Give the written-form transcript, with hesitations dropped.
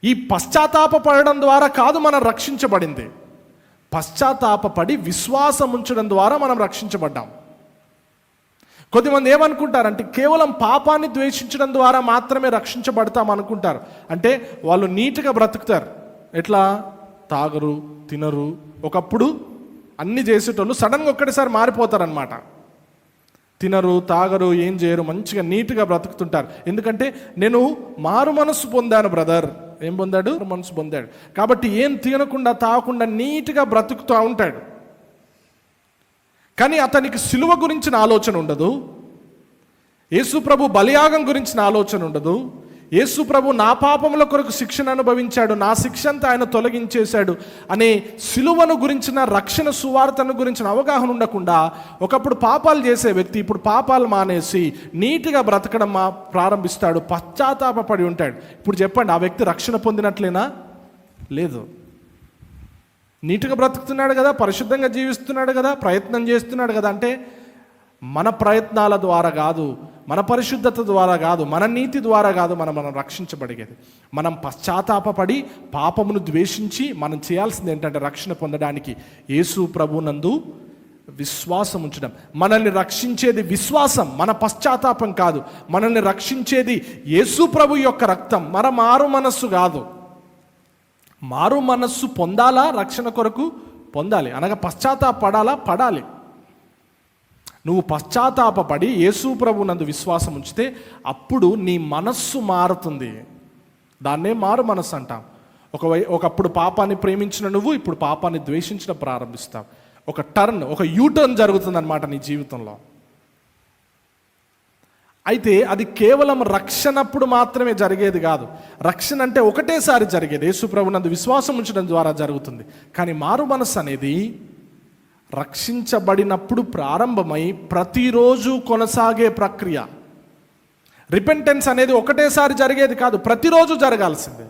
ఈ పశ్చాత్తాపపడడం ద్వారా కాదు మనం రక్షించబడింది. పశ్చాత్తాపపడి విశ్వాసం ఉంచడం ద్వారా మనం రక్షించబడ్డాం. కొద్దిమంది ఏమనుకుంటారంటే కేవలం పాపాన్ని ద్వేషించడం ద్వారా మాత్రమే రక్షించబడతాం అనుకుంటారు. అంటే వాళ్ళు నీట్గా బ్రతుకుతారు. ఎట్లా? తాగరు, తినరు, ఒకప్పుడు అన్ని చేసేటోళ్ళు సడన్గా ఒక్కటిసారి మారిపోతారనమాట. తినరు, తాగరు, ఏం చేయరు, మంచిగా నీట్గా బ్రతుకుతుంటారు. ఎందుకంటే నేను మారు మనసు పొందాను బ్రదర్. ఏం పొందాడు? మనసు పొందాడు. కాబట్టి ఏం తినకుండా తాగకుండా నీట్గా బ్రతుకుతూ ఉంటాడు. కానీ అతనికి సిలువ గురించిన ఆలోచన ఉండదు. యేసు ప్రభు బలియాగం గురించిన ఆలోచన ఉండదు. యేసు ప్రభు నా పాపముల కొరకు శిక్షను అనుభవించాడు, నా శిక్ష అంతా ఆయన తొలగించేశాడు అనే సిలువను గురించిన, రక్షణ సువార్తను గురించిన అవగాహన ఉండకుండా ఒకప్పుడు పాపాలు చేసే వ్యక్తి ఇప్పుడు పాపాలు మానేసి నీట్గా బ్రతకడం ప్రారంభిస్తాడు. పశ్చాత్తాపపడి ఉంటాడు. ఇప్పుడు చెప్పండి, ఆ వ్యక్తి రక్షణ పొందినట్లేనా? లేదు. నీట్గా బ్రతుకుతున్నాడు కదా, పరిశుద్ధంగా జీవిస్తున్నాడు కదా, ప్రయత్నం చేస్తున్నాడు కదా. అంటే మన ప్రయత్నాల ద్వారా కాదు, మన పరిశుద్ధత ద్వారా కాదు, మన నీతి ద్వారా కాదు మనం రక్షించబడేది. మనం పశ్చాత్తాపపడి పాపమును ద్వేషించి మనం చేయాల్సింది ఏంటంటే రక్షణ పొందడానికి యేసు ప్రభునందు విశ్వాసం ఉంచడం. మనల్ని రక్షించేది విశ్వాసం, మన పశ్చాత్తాపం కాదు. మనల్ని రక్షించేది యేసు ప్రభు యొక్క రక్తం, మన మారు మనస్సు కాదు. మారు మనస్సు పొందాలా? రక్షణ కొరకు పొందాలి అనగా పశ్చాత్తాపడాలా? పడాలి. నువ్వు పశ్చాత్తాపపడి యేసు ప్రభు నందు విశ్వాసం ఉంచితే అప్పుడు నీ మనస్సు మారుతుంది. దాన్నే మారు మనస్సు అంటాం. ఒకప్పుడు పాపాన్ని ప్రేమించిన నువ్వు ఇప్పుడు పాపాన్ని ద్వేషించడం ప్రారంభిస్తావు. ఒక యూటర్న్ జరుగుతుందన్నమాట నీ జీవితంలో. అయితే అది కేవలం రక్షణప్పుడు మాత్రమే జరిగేది కాదు. రక్షణ అంటే ఒకటేసారి జరిగేది, యేసు ప్రభునందు విశ్వాసం ఉంచడం ద్వారా జరుగుతుంది. కానీ మారు మనస్సు అనేది రక్షించబడినప్పుడు ప్రారంభమై ప్రతిరోజు కొనసాగే ప్రక్రియ. రిపెంటెన్స్ అనేది ఒకటేసారి జరిగేది కాదు, ప్రతిరోజు జరగాల్సిందే.